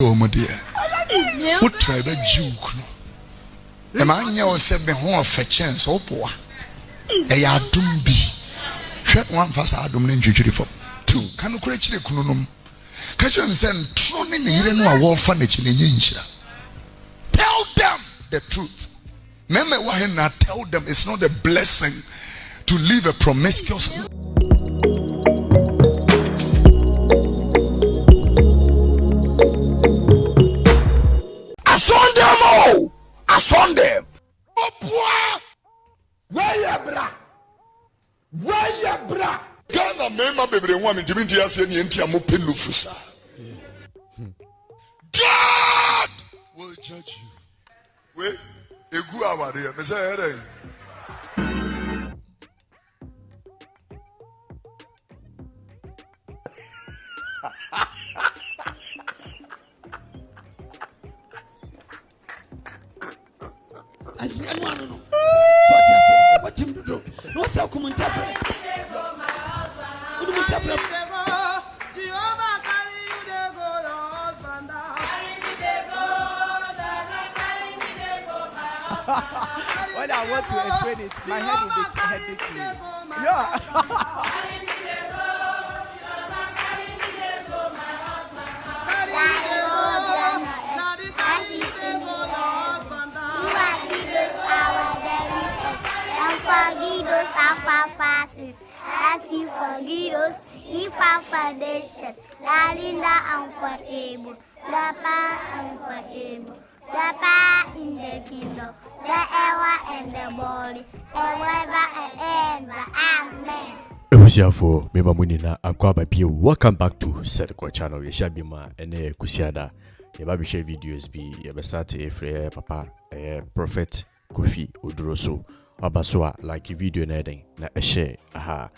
dear. What try the juke? The man you said me home for chance, oh boy. They are dumbi. Shut one fast Adam ninja for two. Can you create the kunum? Catch you and send troning the no war furniture in Ninja. Tell them the truth. Remember why not tell them it's not a blessing to live a promiscuous life. I saw them. Oh boy! Where ya bra? Where ya bra? Ghana mema bebre woman to be say ni enti amope lufusa. God will judge you. Wait, egu aware me say here. What him to do? No, so come on, Tafra. When I want to explain it, my head will be headache me. Yeah. As you forgive us, if our foundation, Lalinda unforgivable, Papa unforgivable, Papa in the kingdom, the ever and the body, ever and ever. Amen. Ebusiafo meba munina akwa babie. Welcome back to sethekow channel. Yesha bima ene kusiada. Yeba bi share videos bi yeba start efre papa prophet Kofi Oduro so abaswa like video na den na share aha.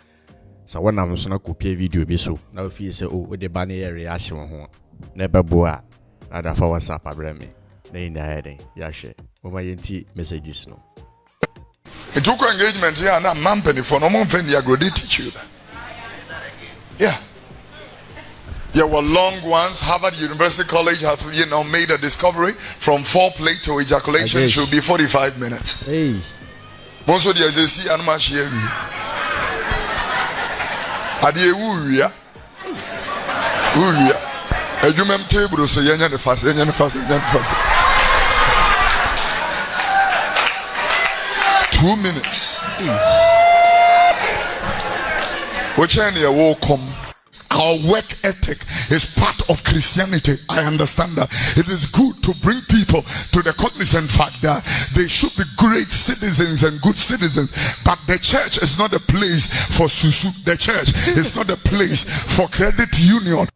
So when I'm so na copy video bi so na ofi say oh de ba na reaction ho na bebo a na da fa WhatsApp abrame na ina den ya share o ma yenti messages no. It took engagement here and I'm mampany for no one friend you go teach you that. Yeah. There were long ones. Harvard University College have made a discovery from foreplay to ejaculation should be 45 minutes. Hey. Most of the see and much here. Adi uya. A human table so yan the fast. 2 minutes. Which any will come. Our work ethic is part of Christianity. I understand that. It is good to bring people to the cognizant fact that they should be great citizens and good citizens. But the church is not a place for susu. The church is not a place for credit union.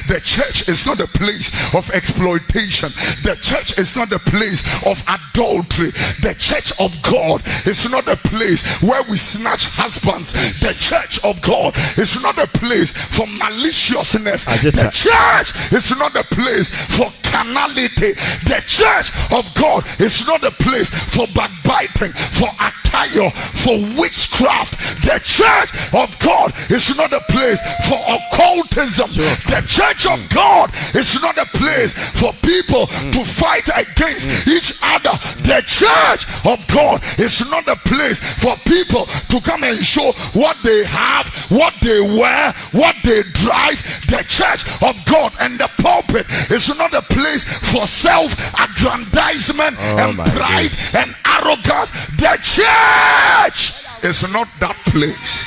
The church is not a place of exploitation. The church is not a place of adultery. The church of God is not a place where we snatch husbands. The church of God is not a place for maliciousness. The church is not a place for carnality. The church of God is not a place for backbiting, for attire, for witchcraft. The church of God is not a place for occultism. The church of God is not a place for people to fight against each other. The church of God is not a place for people to come and show what they have, what they wear, what they drive. The church of God and the pulpit is not a place for self-aggrandizement and pride and arrogance. The church is not that place.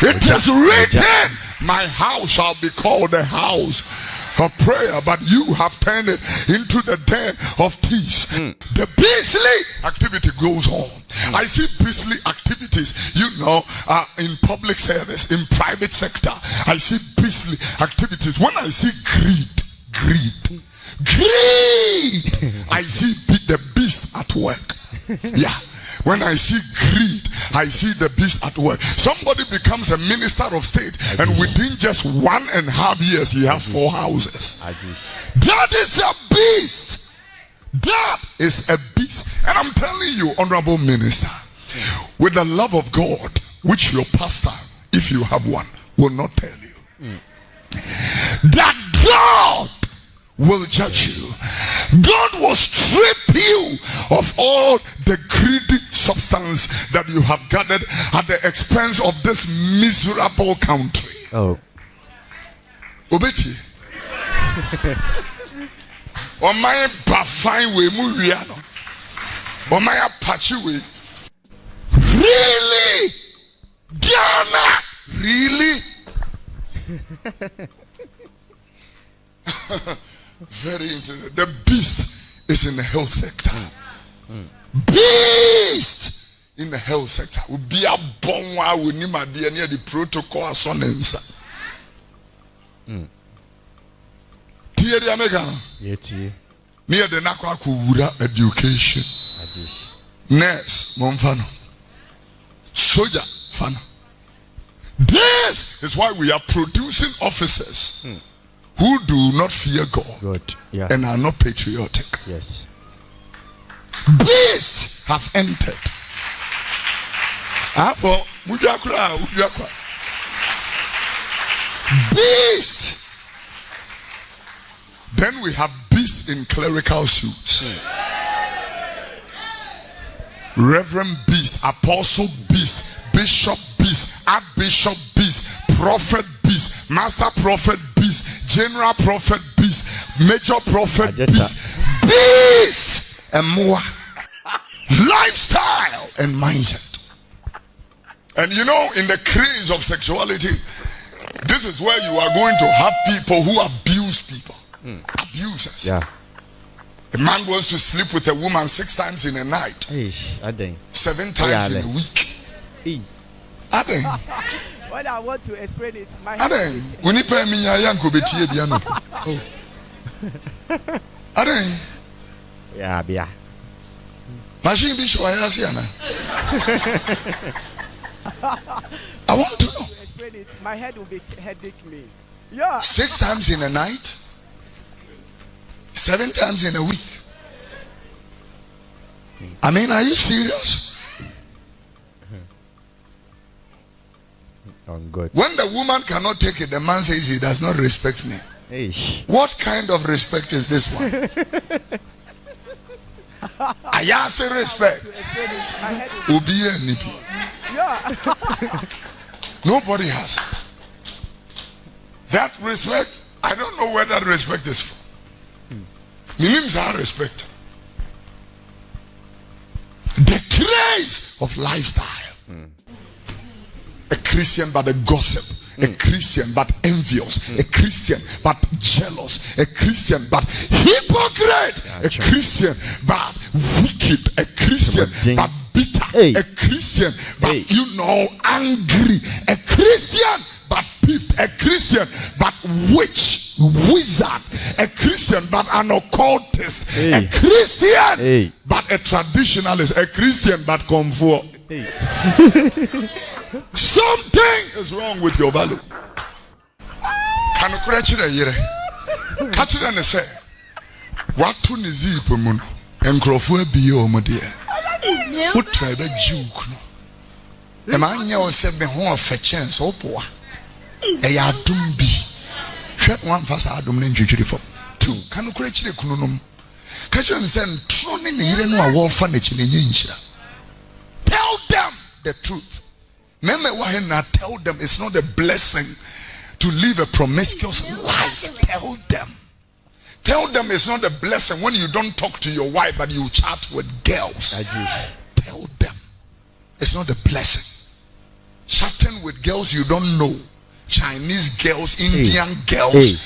It is written, my house shall be called a house of prayer, but you have turned it into the den of thieves. The beastly activity goes on. I see beastly activities, in public service, in private sector. I see beastly activities. When I see greed, I see the beast at work. Yeah. When I see greed, I see the beast at work. Somebody becomes a minister of state, and within just 1.5 years, he has 4 houses. That is a beast. That is a beast. And I'm telling you, honorable minister, with the love of God, which your pastor, if you have one, will not tell you, that God will judge you. God will strip you of all the greedy substance that you have gathered at the expense of this miserable country. Oh. Obeti. O my bafine we muwiano. O my apache we. Really? Ghana? Really? Very interesting. The beast is in the health sector. Beast in the health sector. We be a bonwa we need my near the protocol sonensa. Dear the American. Yeti. Near the Nakwa education. Nurse, Monfano. Soldier, Fano. This is why we are producing officers who do not fear God and are not patriotic. Yes. Beasts have entered. Beast. Then we have beasts in clerical suits. Reverend beast, apostle beast, bishop beast, archbishop beast, prophet beast, master prophet beast, general prophet beast, major prophet beast, beast and more. Lifestyle and mindset. And you know, in the craze of sexuality, this is where you are going to have people who abuse people. Abusers. Yeah. A man wants to sleep with a woman 6 times in a night. 7 times in a week. When I want to explain it, my we need pay me yanko betie bia no. Yeah, bia. Machine be sure I see ana. I want to know. Explain it. My head will be headache me. Yeah. 6 times in a night. 7 times in a week. I mean, are you serious? On God. When the woman cannot take it, the man says he does not respect me. What kind of respect is this one? I say respect. Nobody has it. That respect, I don't know where that respect is from. Names are respect. The craze of lifestyle. A Christian but a gossip. A Christian but envious. A Christian but jealous. A Christian but hypocrite. A Christian but wicked. A Christian but bitter. A Christian but angry. A Christian but piffed. A Christian but witch, wizard. A Christian but an occultist. A Christian but a traditionalist. A Christian but comfort. Something is wrong with your value. Can you correct it? Catch it and say, what to nizi pomuno? Encrofu be your dear. What tribe a Juke? A man you said me home of a chance, oh boy. A yadumbi. Shut one fast Adam ninja for 2. Can you correct it? Kunum. Catch you and send troning the no war furniture in Yincha. Tell them the truth. Tell them it's not a blessing to live a promiscuous life. Tell them. Tell them it's not a blessing when you don't talk to your wife but you chat with girls. Tell them it's not a blessing. Chatting with girls you don't know. Chinese girls, Indian girls.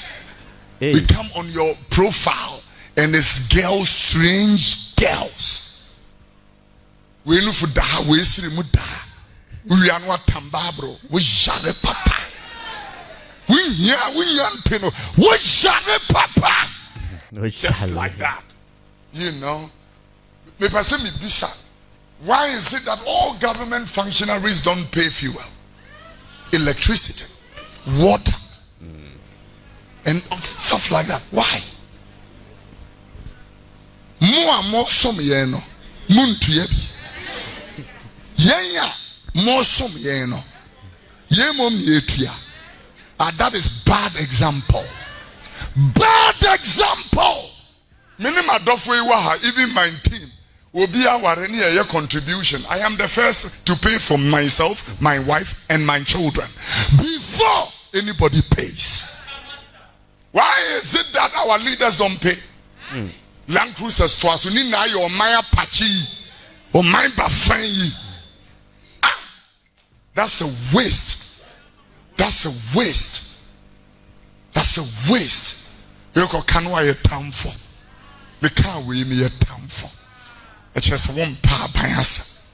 We come on your profile and it's girls, strange girls. We look for that. We see we are not tambabro. We share papa. We young people. We share papa. Just like that. You know. Me person me bisa. Why is it that all government functionaries don't pay fuel, electricity, water, and stuff like that? Why? Mo som ye no. Muntua bi. Yenya mo som ye no. Ye mom ye tua. That is bad example. Bad example. Many madofwe waha, even my team will be our any contribution. I am the first to pay for myself, my wife, and my children before anybody pays. Why is it that our leaders don't pay? Land cruisers to us, Nyinaa your Maya Pachi or my Bafan. That's a waste. That's a waste. That's a waste. You can why a town for. We can't we me a town for. It's just one pa bias.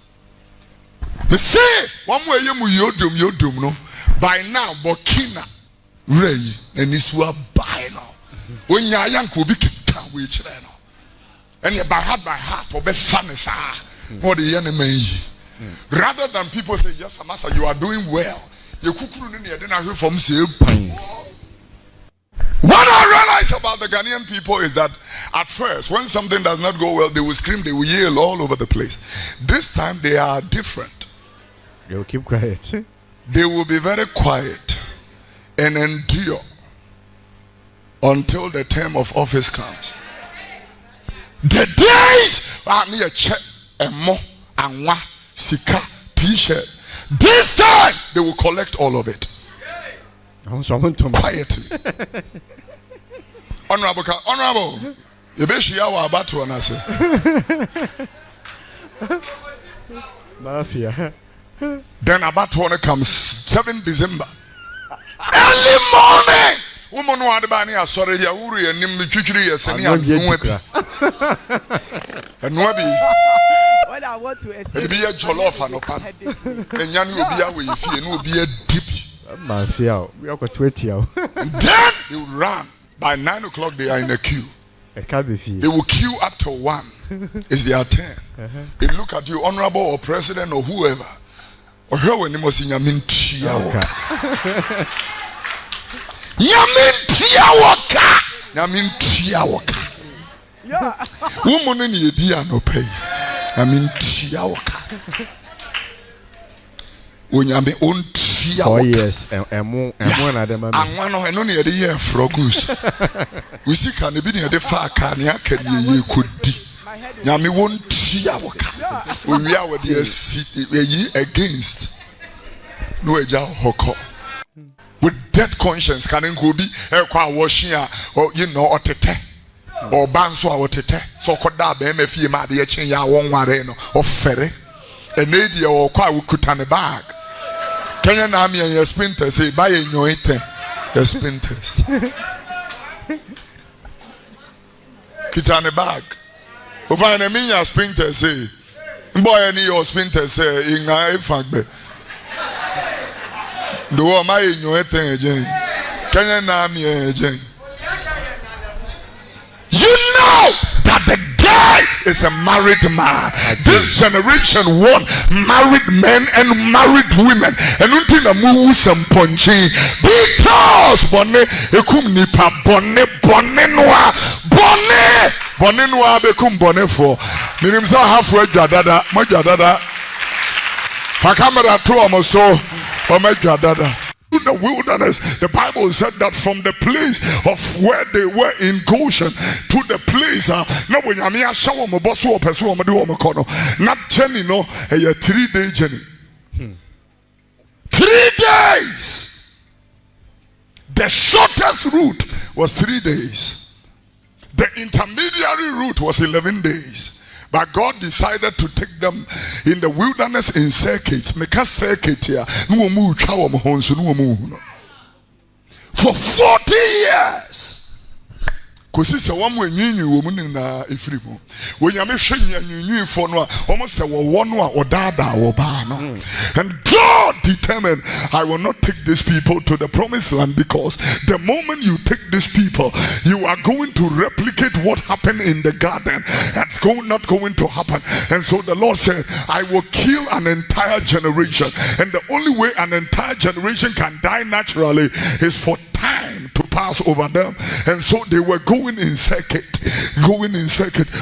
Me say one way you do no. By now, Burkina Ray and Iswa by now. When you're young, could be can't wait no. And you by heart or be funny, for the enemy. Rather than people say, yes, Master, you are doing well. You couldn't hear from say. What I realize about the Ghanaian people is that at first, when something does not go well, they will scream, they will yell all over the place. This time they are different. They will keep quiet. They will be very quiet and endure until the term of office comes. The days are near check and more and one sika t-shirt. This time they will collect all of it. Quietly. Honorable, you be sure our battle and I say. Mafia. Then about one comes 7 December. Early morning. Woman who had been here, sorry, ya uri and nimbi chuchuri ya seni and nuebi. And nuebi. What I want to explain. It be a jollof and opan. And yan will be away if you know be a dip. Mafia, we are got 20. And then they will run. By 9 o'clock they are in a queue. They will queue up to 1. It's their turn. They look at you, honorable or president or whoever. Or her when you must in Yamin Tia Waka. Yamin Tia Waka. Yamin Tia Waka. Woman in the idea no pay. Yamin Tia Waka. When Yamin own Tia Waka. Oh yes, and one of them. And one of the year frogus. We see can be near the far can you could do. Yami won't Tia Waka. We are with the city against no hoko. With dead conscience, can go be a washing or you know or tete or banso or tete. So could that be MFE ma the chain ya one wareno or ferry. A lady or kwa kutane bag. Kenyan army and your sprinters say buy in your your sprinters. Kitane bag. Over an eminya sprinters say boy any your sprinters say in a fagbe. The one my in your again. Kenyan army again. You know that the guy is a married man. This generation want married men and married women. And until the move some punching because bonne ekum nipa bonne noa bonne noa bekum bonne for. Minim sa halfway jadada mo jadada. Pa camera to omoso o me jadada. In the wilderness, the Bible said that from the place of where they were in Goshen to the place now when I'm shower my boss or pursue my do not journey no a 3-day journey. 3 days. The shortest route was 3 days. The intermediary route was 11 days. But God decided to take them in the wilderness in circuits. Make a circuit here. For 40 years. Because it's a one way you woman in Ifribo. When you're missing you for no almost a one or dada or bano. And God determined, I will not take these people to the promised land because the moment you take these people, you are going to replicate what happened in the garden. That's not going to happen. And so the Lord said, I will kill an entire generation. And the only way an entire generation can die naturally is for time to pass over them, and so they were going in circuit.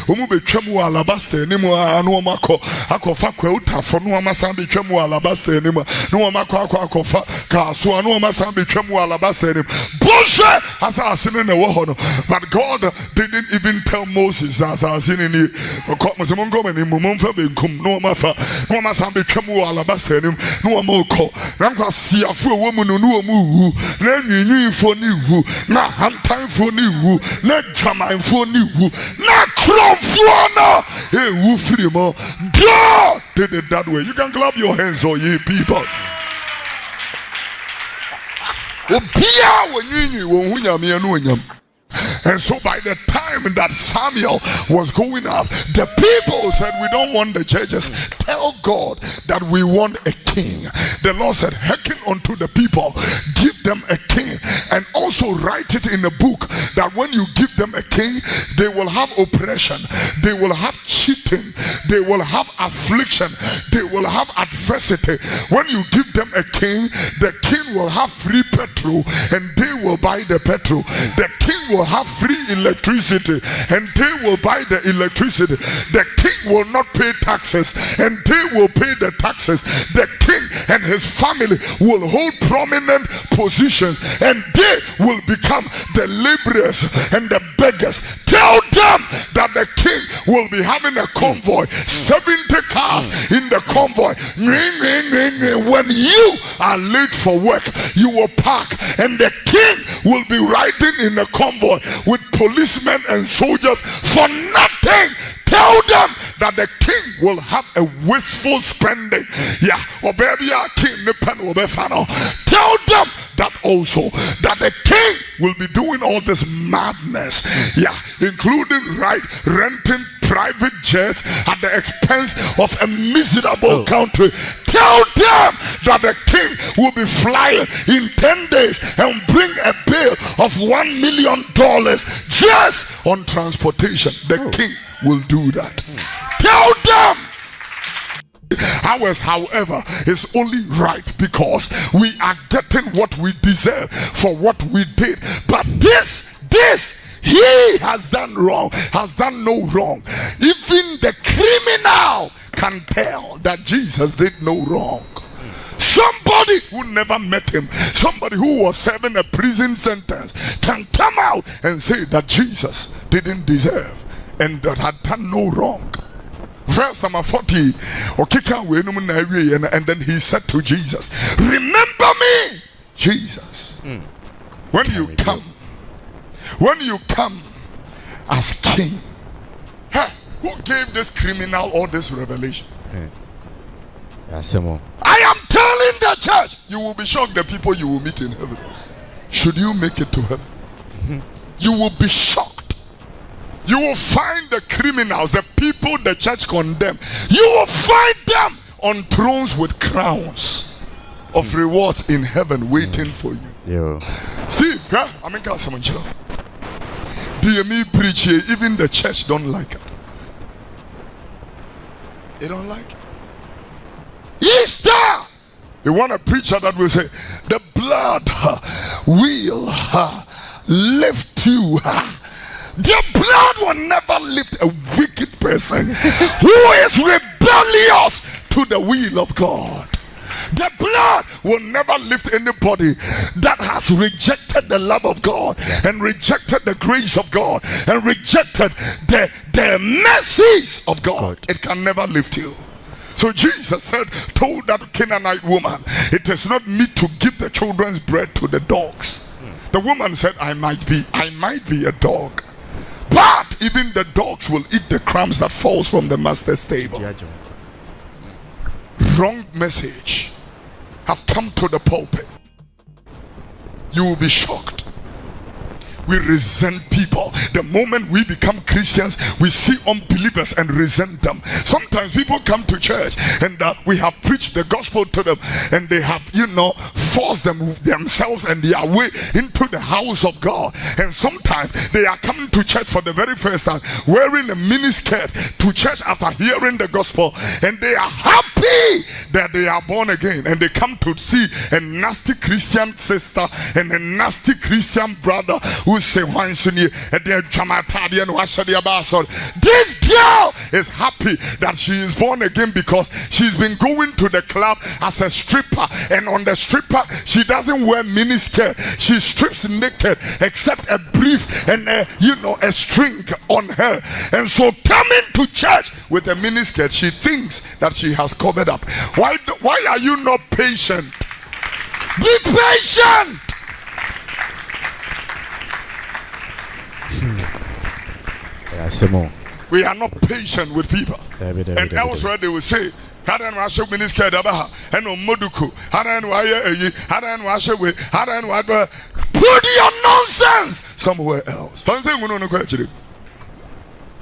Omu betwa mu alabaster ni mu anu omako akofa kweuta fo no amasa betwa mu alabaster ni mu no omako akofa kaso anu amasa betwa mu alabaster ni bullshit asa asine na wo ho no. But God didn't even tell Moses as asine ni ko mo se mo ngoma ni mo mfa benkum no mafa no amasa betwa mu alabaster ni no omako rankwa siafo wo mu no no omu na nwinwinfo ni hu na hamtanfo ni hu na jamanfo ni hu na kromfo no hu free mo. God did it that way. You can clap your hands, oh ye people. Obia wonyinyi wo hu nyame anu onyam. And so by the time that Samuel was going up, the people said, we don't want the judges. Tell God that we want a king. The Lord said, hearken unto the people, give them a king. And also write it in a book that when you give them a king, they will have oppression, they will have cheating, they will have affliction, they will have adversity. When you give them a king, the king will have free petrol and they will buy the petrol. The king will have free electricity and they will buy the electricity. The king will not pay taxes and they will pay the taxes. The king and his family will hold prominent positions and they will become the laborers and the beggars. Tell them that the king will be having a convoy, 70 cars in the convoy. When you are late for work, you will park and the king will be riding in a convoy with policemen and soldiers for nothing. Tell them that the king will have a wasteful spending. Yeah, tell them that also that the king will be doing all this madness. Yeah, including renting private jets at the expense of a miserable country. Tell them that the king will be flying in 10 days and bring a bill of $1 million just on transportation. The king will do that. Tell them. Ours, however, is only right because we are getting what we deserve for what we did. But this he has done wrong, has done no wrong. Even the criminal can tell that Jesus did no wrong. Somebody who never met him, somebody who was serving a prison sentence, can come out and say that Jesus didn't deserve and that had done no wrong. Verse number 40, and then he said to Jesus, remember me, Jesus, when you come as king. Hey, who gave this criminal all this revelation? I am telling the church, you will be shocked the people you will meet in heaven. Should you make it to heaven, you will be shocked. You will find the criminals, the people the church condemned. You will find them on thrones with crowns of rewards in heaven waiting for you. Steve, I mean, DME preach here, even the church don't like it. They don't like it. Easter! They want a preacher that will say, the blood will lift you. The blood will never lift a wicked person who is rebellious to the will of God. The blood will never lift anybody that has rejected the love of God and rejected the grace of God and rejected the mercies of God. It can never lift you. So Jesus told that Canaanite woman, it is not meet to give the children's bread to the dogs. The woman said, I might be a dog, but even the dogs will eat the crumbs that falls from the master's table. Wrong message have come to the pulpit. You will be shocked. We resent people. The moment we become Christians, we see unbelievers and resent them. Sometimes people come to church and we have preached the gospel to them and they have, force themselves and their way into the house of God. And sometimes they are coming to church for the very first time, wearing a miniskirt to church after hearing the gospel, and they are happy that they are born again, and they come to see a nasty Christian sister and a nasty Christian brother who say, this girl is happy that she is born again because she's been going to the club as a stripper, and on the stripper she doesn't wear miniskirt, she strips naked except a brief and a string on her. And so coming to church with a miniskirt, she thinks that she has covered up. Why are you not patient? Be patient. We are not patient with people. And elsewhere they will say, put your nonsense somewhere else.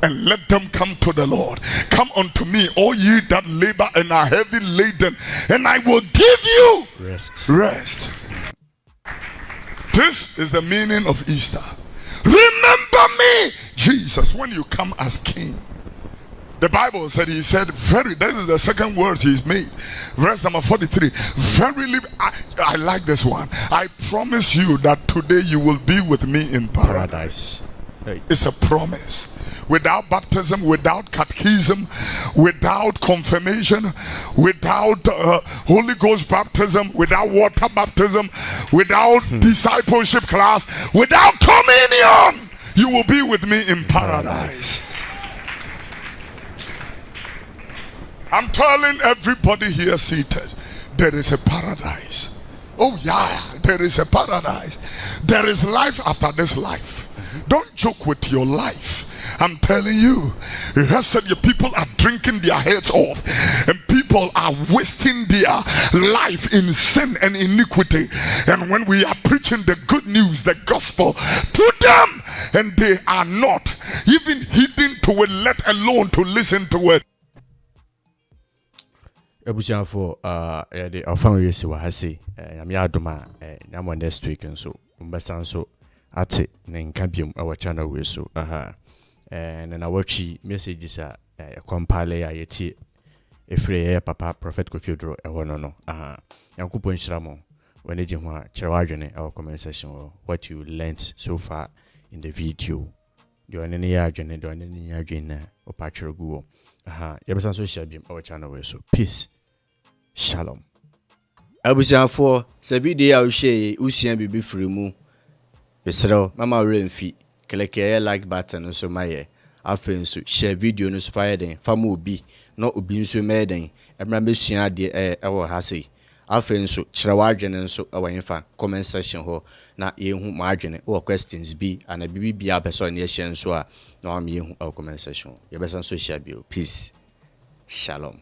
And let them come to the Lord. Come unto me, all ye that labor and are heavy laden, and I will give you rest. This is the meaning of Easter. Remember me, Jesus, when you come as king. The Bible said, he said, this is the second word he's made. Verse number 43. Verily, I like this one. I promise you that today you will be with me in paradise. It's a promise. Without baptism, without catechism, without confirmation, without Holy Ghost baptism, without water baptism, without discipleship class, without communion, you will be with me in paradise. I'm telling everybody here seated, there is a paradise. Oh yeah, there is a paradise. There is life after this life. Don't joke with your life. I'm telling you, it has said your people are drinking their heads off, and people are wasting their life in sin and iniquity. And when we are preaching the good news, the gospel to them, and they are not even heeding to it, let alone to listen to it. Ebusian for the family yes wa hase yam ya adoma nyamo next week nso mbesa nso ate ne nka biom our channel we so and na watchi messages a compile ya yeti efre papa prophet Kofi Oduro no yankopon nshiramo when eje ho a kire wadwene our comment section what you learned so far in the video do any ya adwene do any ya adwene opachiro guo yebesa nso share biom our channel we so peace. Shalom. Abusian for se video a share usian bibi free mu. Besro mama remfi click like button so maye. Afen so share video no so fire den fama obi no obi nso meden emra mesuan de ewo ha sei. Afen so kire wadwene nso ewanfa comment section ho na yehu maadwene or questions bi ana bibi bia person na ye share nso a na am yehu comment section. Ye besan so share bio. Peace. Shalom.